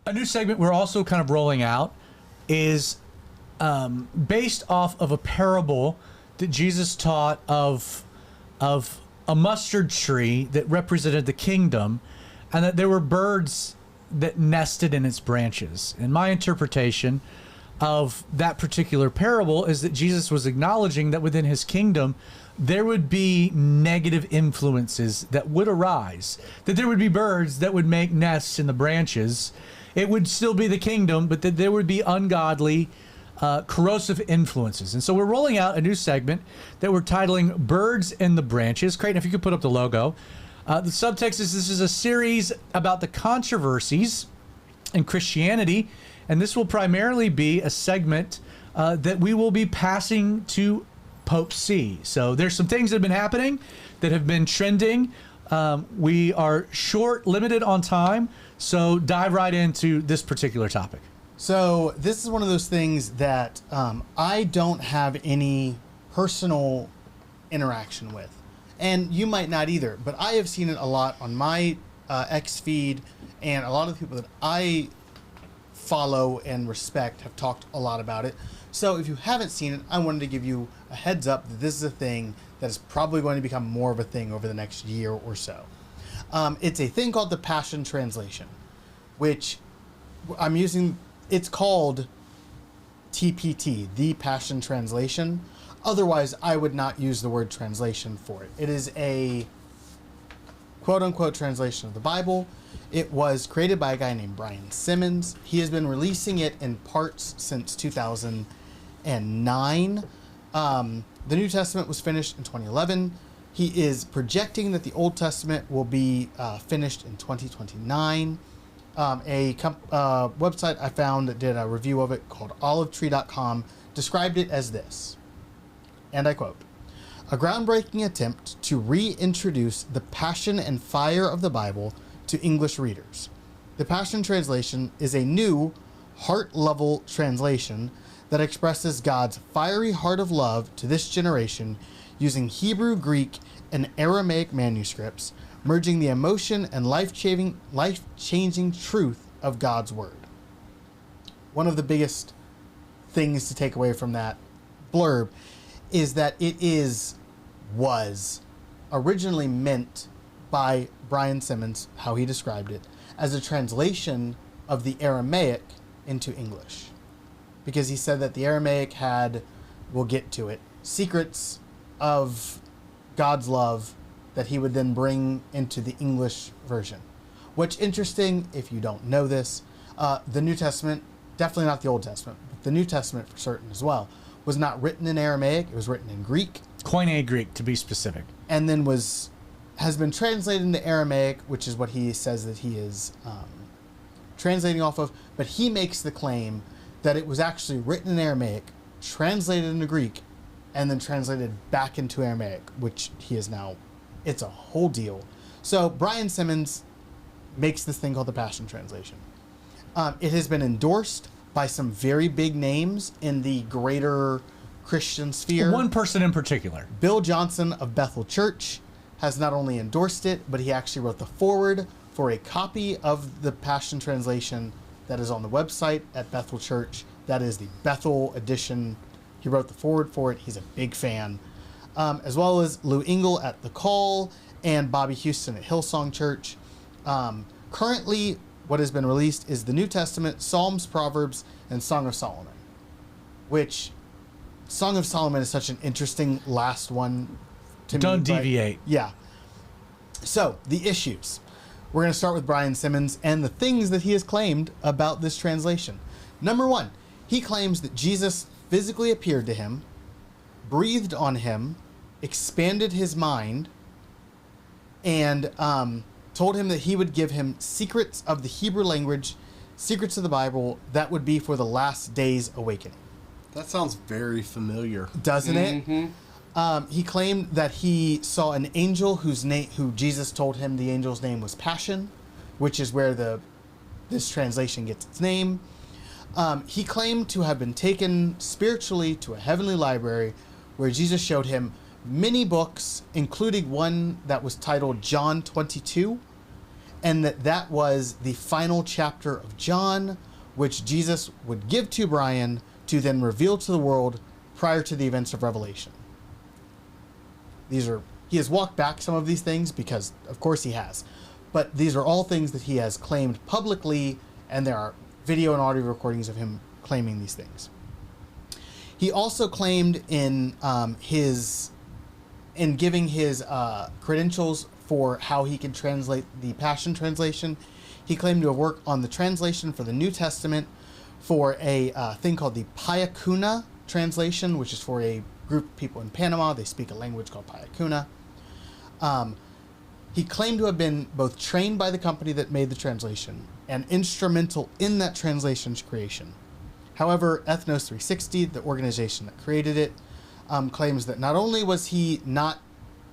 A new segment we're also kind of rolling out is based off of a parable that Jesus taught of a mustard tree that represented the kingdom, and that there were birds that nested in its branches. And my interpretation of that particular parable is that Jesus was acknowledging that within his kingdom there would be negative influences that would arise, that there would be birds that would make nests in the branches. It would still be the kingdom, but that there would be ungodly, corrosive influences. And so we're rolling out a new segment that we're titling Birds in the Branches. Creighton, if you could put up the logo. The subtext is this is a series about the controversies in Christianity, and this will primarily be a segment that we will be passing to Pope C. So there's some things that have been happening that have been trending. We are limited on time, so dive right into this particular topic. So this is one of those things that I don't have any personal interaction with. And you might not either, but I have seen it a lot on my X feed, and a lot of the people that I follow and respect have talked a lot about it. So if you haven't seen it, I wanted to give you a heads up that this is a thing that is probably going to become more of a thing over the next year or so. It's a thing called the Passion Translation, which I'm using. It's called TPT, the Passion Translation. Otherwise, I would not use the word translation for it. It is a quote-unquote translation of the Bible. It was created by a guy named Brian Simmons. He has been releasing it in parts since 2009. The New Testament was finished in 2011. He is projecting that the Old Testament will be finished in 2029. A website I found that did a review of it called olivetree.com described it as this, and I quote, "A groundbreaking attempt to reintroduce the passion and fire of the Bible to English readers. The Passion Translation is a new, heart-level translation that expresses God's fiery heart of love to this generation using Hebrew, Greek, and Aramaic manuscripts, merging the emotion and life-changing truth of God's Word." One of the biggest things to take away from that blurb is that it was originally meant by Brian Simmons, how he described it, as a translation of the Aramaic into English. Because he said that the Aramaic had, we'll get to it, secrets of God's love that he would then bring into the English version. What's interesting, if you don't know this, the New Testament, definitely not the Old Testament, but the New Testament for certain as well, was not written in Aramaic. It was written in Greek. Koine Greek, to be specific. And then has been translated into Aramaic, which is what he says that he is translating off of. But he makes the claim that it was actually written in Aramaic, translated into Greek, and then translated back into Aramaic, which he is now. It's a whole deal. So Brian Simmons makes this thing called the Passion Translation. It has been endorsed by some very big names in the greater Christian sphere. One person in particular. Bill Johnson of Bethel Church has not only endorsed it, but he actually wrote the foreword for a copy of the Passion Translation that is on the website at Bethel Church. That is the Bethel edition. He wrote the foreword for it. He's a big fan. As well as Lou Engle at The Call and Bobby Houston at Hillsong Church. Currently, what has been released is the New Testament, Psalms, Proverbs, and Song of Solomon, which Song of Solomon is such an interesting last one to me. Don't deviate. Yeah. So, the issues. We're going to start with Brian Simmons and the things that he has claimed about this translation. Number one, he claims that Jesus physically appeared to him, breathed on him, expanded his mind, and told him that he would give him secrets of the Hebrew language, secrets of the Bible, that would be for the last days awakening. That sounds very familiar. Doesn't it? He claimed that he saw an angel who Jesus told him the angel's name was Passion, which is where this translation gets its name. He claimed to have been taken spiritually to a heavenly library where Jesus showed him many books, including one that was titled John 22. and that was the final chapter of John, which Jesus would give to Brian to then reveal to the world prior to the events of Revelation. He has walked back some of these things because, of course, he has. But these are all things that he has claimed publicly, and there are video and audio recordings of him claiming these things. He also claimed in giving his credentials for how he could translate the Passion Translation, he claimed to have worked on the translation for the New Testament for a thing called the Payakuna translation, which is for a group of people in Panama. They speak a language called Payakuna. He claimed to have been both trained by the company that made the translation and instrumental in that translation's creation. However, Ethnos 360, the organization that created it, claims that not only was he not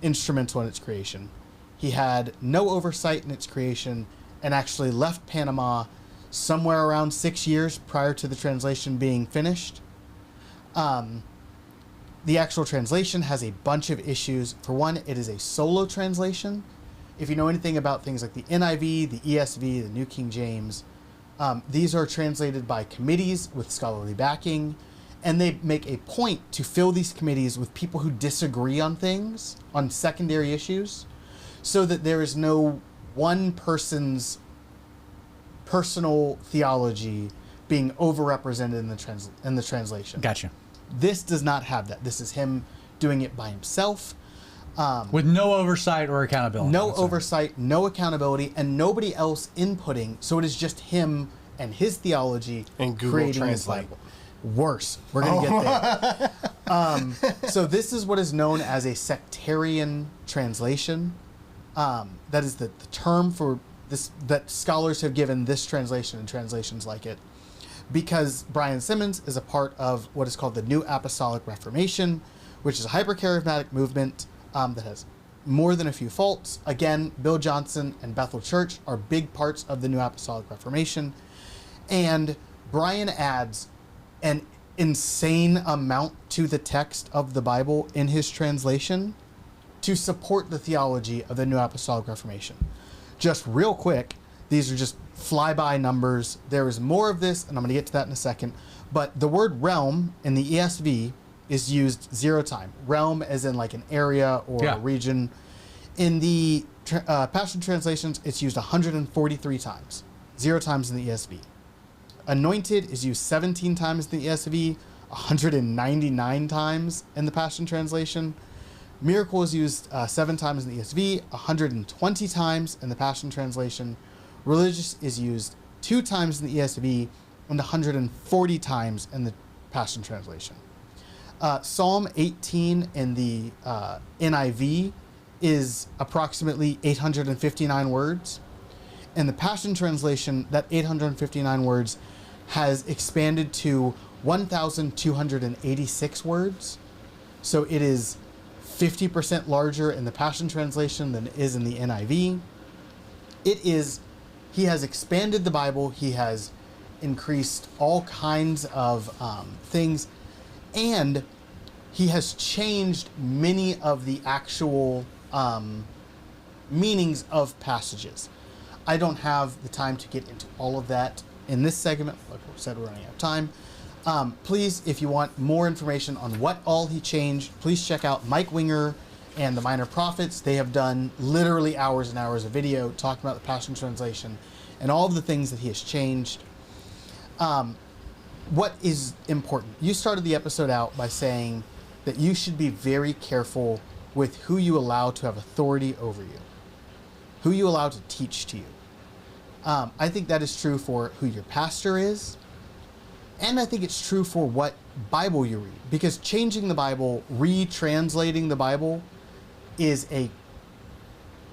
instrumental in its creation, he had no oversight in its creation and actually left Panama somewhere around 6 years prior to the translation being finished. The actual translation has a bunch of issues. For one, it is a solo translation. If you know anything about things like the NIV, the ESV, the New King James, these are translated by committees with scholarly backing, and they make a point to fill these committees with people who disagree on things, on secondary issues, so that there is no one person's personal theology being overrepresented in the translation. Gotcha. This does not have that. This is him doing it by himself. With no oversight or accountability. No oversight, no accountability, and nobody else inputting. So it is just him and his theology and Google creating his Translate. Bible. Worse. We're going to get there. So this is what is known as a sectarian translation. That is the term for this that scholars have given this translation and translations like it. Because Brian Simmons is a part of what is called the New Apostolic Reformation, which is a hypercharismatic movement that has more than a few faults. Again, Bill Johnson and Bethel Church are big parts of the New Apostolic Reformation. And Brian adds an insane amount to the text of the Bible in his translation to support the theology of the New Apostolic Reformation. Just real quick, these are just flyby numbers. There is more of this, and I'm going to get to that in a second. But the word realm in the ESV is used 0 time. Realm as in like an area or a region. In the Passion translations, it's used 143 times. 0 times in the ESV. Anointed is used 17 times in the ESV, 199 times in the Passion translation. Miracle is used 7 times in the ESV, 120 times in the Passion translation. Religious is used 2 times in the ESV and 140 times in the Passion translation. Psalm 18 in the NIV is approximately 859 words. In the Passion translation, that 859 words has expanded to 1,286 words. So it is 50% larger in the Passion translation than it is in the NIV. He has expanded the Bible. He has increased all kinds of things, and he has changed many of the actual meanings of passages. I don't have the time to get into all of that in this segment. Like I said, we're running out of time. Please, if you want more information on what all he changed, please check out Mike Winger and the Minor Prophets. They have done literally hours and hours of video talking about the Passion Translation and all of the things that he has changed. What is important? You started the episode out by saying that you should be very careful with who you allow to have authority over you, who you allow to teach to you. I think that is true for who your pastor is, and I think it's true for what Bible you read, because changing the Bible, retranslating the Bible is a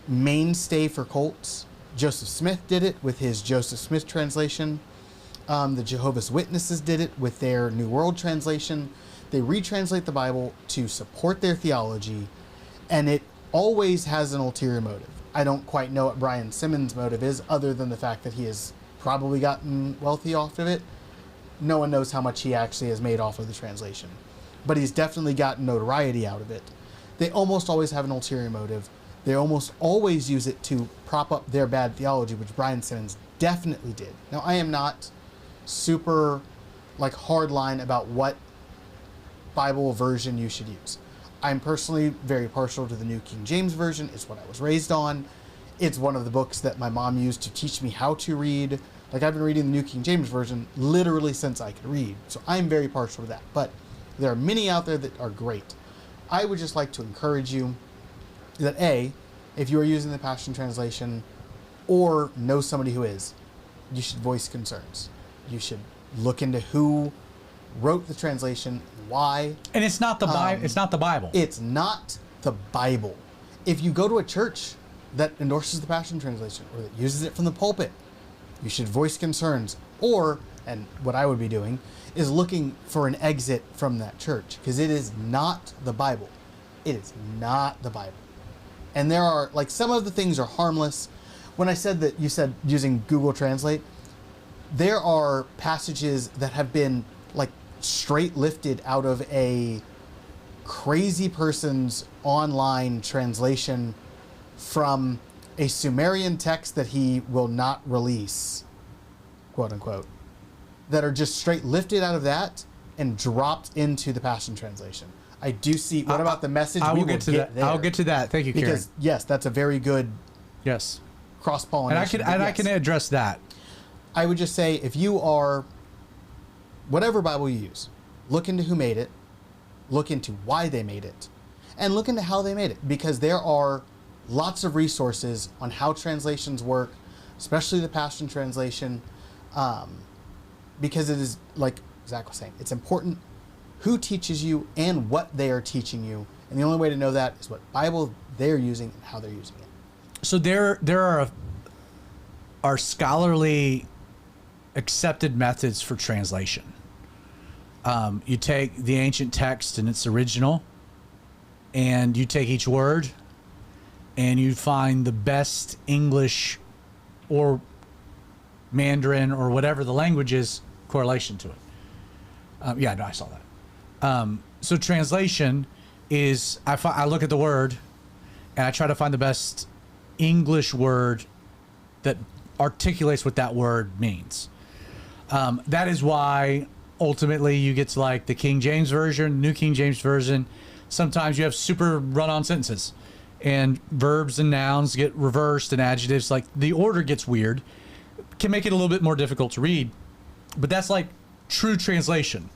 mainstay for cults. Joseph Smith did it with his Joseph Smith translation. The Jehovah's Witnesses did it with their New World Translation. They retranslate the Bible to support their theology, and it always has an ulterior motive. I don't quite know what Brian Simmons' motive is, other than the fact that he has probably gotten wealthy off of it. No one knows how much he actually has made off of the translation, but he's definitely gotten notoriety out of it. They almost always have an ulterior motive. they almost always use it to prop up their bad theology, which Brian Simmons definitely did. Now, I am not super like hardline about what Bible version you should use. I'm personally very partial to the New King James Version. It's what I was raised on. It's one of the books that my mom used to teach me how to read. Like, I've been reading the New King James Version literally since I could read. So I'm very partial to that. But there are many out there that are great. I would just like to encourage you that A, if you are using the Passion Translation or know somebody who is, you should voice concerns. You should look into who wrote the translation, why. And it's not the Bible. It's not the Bible. It's not the Bible. If you go to a church that endorses the Passion Translation or that uses it from the pulpit, you should voice concerns. Or, and what I would be doing, is looking for an exit from that church, because it is not the Bible. It is not the Bible. And there are, like, some of the things are harmless. When I said that, you said using Google Translate, there are passages that have been, like, straight lifted out of a crazy person's online translation from a Sumerian text that he will not release, quote unquote, that are just straight lifted out of that and dropped into the Passion Translation. I do see. What about the message? I will get to that. there. I'll get to that. Thank you, Karen. Because yes, that's a very good Yes. cross-pollination. And I can address that. I would just say, if you are, whatever Bible you use, look into who made it, look into why they made it, and look into how they made it, because there are lots of resources on how translations work, especially the Passion Translation, because it is, like Zach was saying, it's important who teaches you and what they are teaching you, and the only way to know that is what Bible they're using and how they're using it. So there are scholarly accepted methods for translation. You take the ancient text in its original, and you take each word, and you find the best English or Mandarin or whatever the language is correlation to it. I saw that. So translation is, I look at the word, and I try to find the best English word that articulates what that word means. That is why ultimately you get to like the King James Version, New King James Version. Sometimes you have super run-on sentences, and verbs and nouns get reversed, and adjectives, like the order gets weird. Can make it a little bit more difficult to read, but that's like true translation.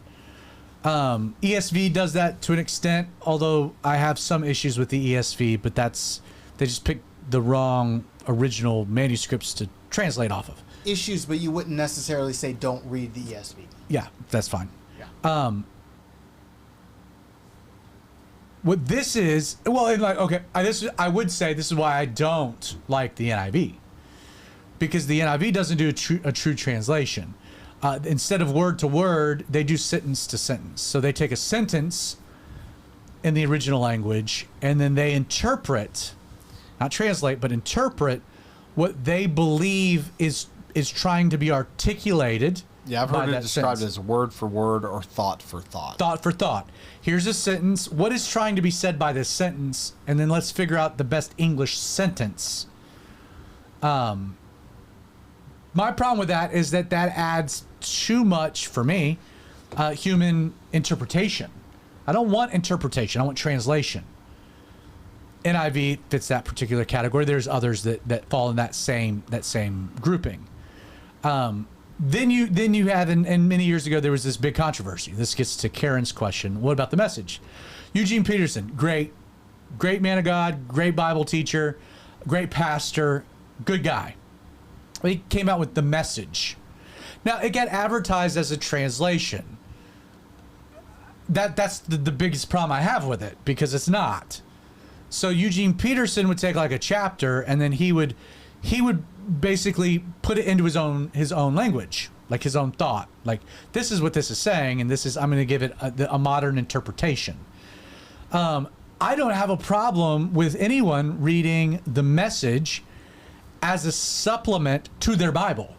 ESV does that to an extent, although I have some issues with the ESV, but they just picked the wrong original manuscripts to translate off of. Issues, but you wouldn't necessarily say don't read the ESV. Yeah, that's fine. Yeah. What this is, well, and like, okay, I would say this is why I don't like the NIV, because the NIV doesn't do a true translation. Instead of word to word, they do sentence to sentence. So they take a sentence in the original language, and then they interpret, not translate, but interpret what they believe is trying to be articulated. Yeah, I've heard it described as word for word or thought for thought. Thought for thought. Here's a sentence. What is trying to be said by this sentence? And then let's figure out the best English sentence. My problem with that is that adds too much, for me, human interpretation. I don't want interpretation. I want translation. NIV fits that particular category. There's others that fall in that same grouping. Then you have, and many years ago there was this big controversy. This gets to Karen's question. What about the message? Eugene Peterson, great man of God, great Bible teacher, great pastor, good guy. He came out with the message. Now it got advertised as a translation. That's the biggest problem I have with it, because it's not. So Eugene Peterson would take like a chapter, and then he would basically put it into his own language, like his own thought. Like, this is what this is saying, and I'm going to give it a modern interpretation. I don't have a problem with anyone reading the message as a supplement to their Bible.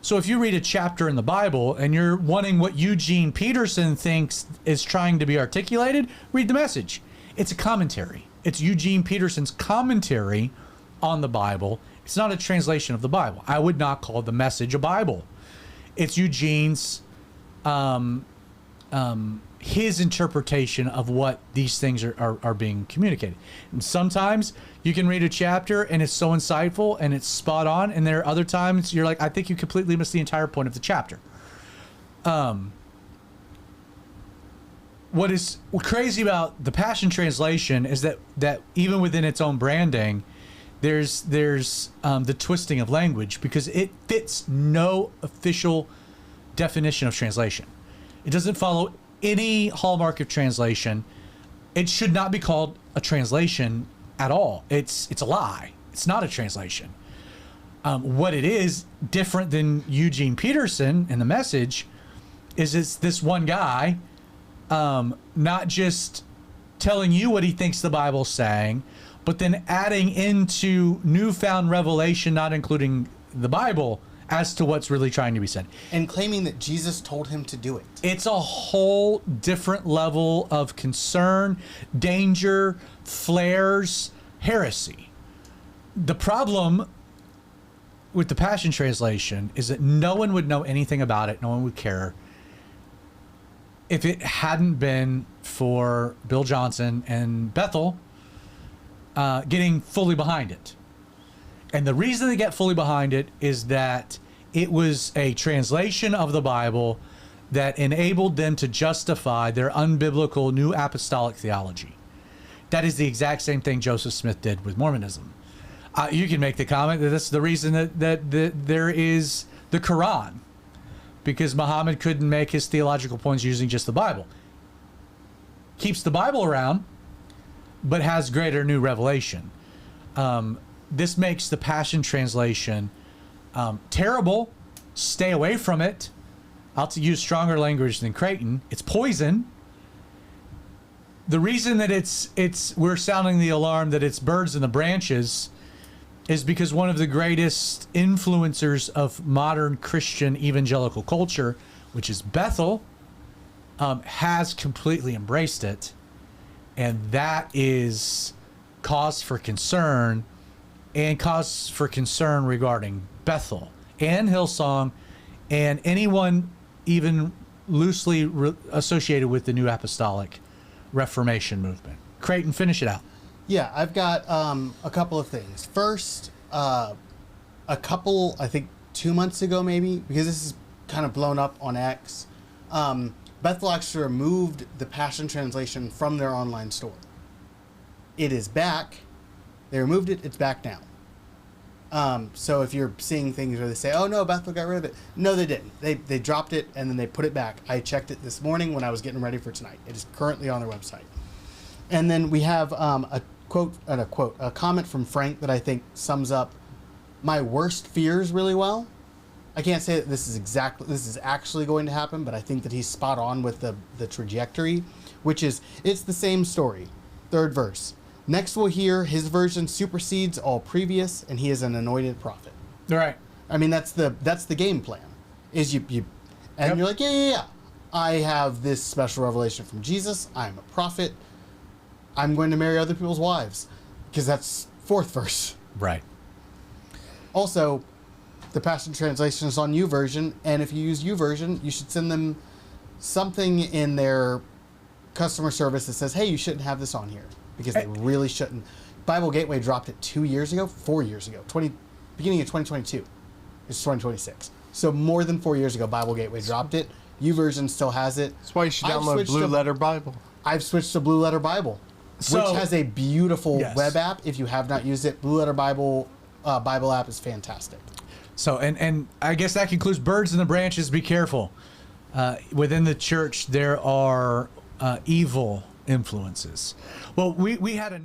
So if you read a chapter in the Bible and you're wanting what Eugene Peterson thinks is trying to be articulated, read the message. It's a commentary. It's Eugene Peterson's commentary on the Bible. It's not a translation of the Bible. I would not call the Message a Bible. It's Eugene's his interpretation of what these things are being communicated. And sometimes you can read a chapter and it's so insightful and it's spot on, and there are other times you're like, I think you completely missed the entire point of the chapter. What is crazy about the Passion Translation is that even within its own branding, there's the twisting of language, because it fits no official definition of translation. It doesn't follow any hallmark of translation. It should not be called a translation at all. It's a lie. It's not a translation. What it is, different than Eugene Peterson in the Message, is it's this one guy not just telling you what he thinks the Bible's saying, but then adding into newfound revelation, not including the Bible, as to what's really trying to be said. And claiming that Jesus told him to do it. It's a whole different level of concern, danger, flares, heresy. The problem with the Passion Translation is that no one would know anything about it. No one would care if it hadn't been for Bill Johnson and Bethel getting fully behind it. And the reason they get fully behind it is that it was a translation of the Bible that enabled them to justify their unbiblical New Apostolic theology. That is the exact same thing Joseph Smith did with Mormonism. You can make the comment that that's the reason that there is the Quran, because Muhammad couldn't make his theological points using just the Bible. Keeps the Bible around, but has greater new revelation. This makes the Passion Translation terrible. Stay away from it. I'll use stronger language than Creighton. It's poison. The reason that we're sounding the alarm that it's birds in the branches is because one of the greatest influencers of modern Christian evangelical culture, which is Bethel, has completely embraced it. And that is cause for concern, and cause for concern regarding Bethel and Hillsong and anyone even loosely associated with the New Apostolic Reformation movement. Creighton, finish it out. Yeah, I've got a couple of things. First, I think 2 months ago maybe, because this is kind of blown up on X, Bethel actually removed the Passion Translation from their online store. It is back. They removed it. It's back now. So if you're seeing things where they say, oh no, Bethel got rid of it. No, they didn't. They dropped it and then they put it back. I checked it this morning when I was getting ready for tonight. It is currently on their website. And then we have a comment from Frank that I think sums up my worst fears really well. I can't say that this is actually going to happen, but I think that he's spot on with the trajectory, which is, it's the same story. Third verse. Next we'll hear his version supersedes all previous, and he is an anointed prophet. All right. I mean, that's the game plan. Is you and you're like, yeah. I have this special revelation from Jesus. I'm a prophet. I'm going to marry other people's wives, because that's fourth verse. Right. Also, the Passion Translation is on YouVersion, and if you use YouVersion, you should send them something in their customer service that says, hey, you shouldn't have this on here, because they really shouldn't. Bible Gateway dropped it 4 years ago, beginning of 2022. It's 2026. So more than 4 years ago, Bible Gateway dropped it. YouVersion still has it. That's why you should download Blue Letter Bible. I've switched to Blue Letter Bible, which has a beautiful web app. If you have not used it, Blue Letter Bible app is fantastic. So, and I guess that concludes birds in the branches. Be careful. Within the church, there are evil influences. Well, we had a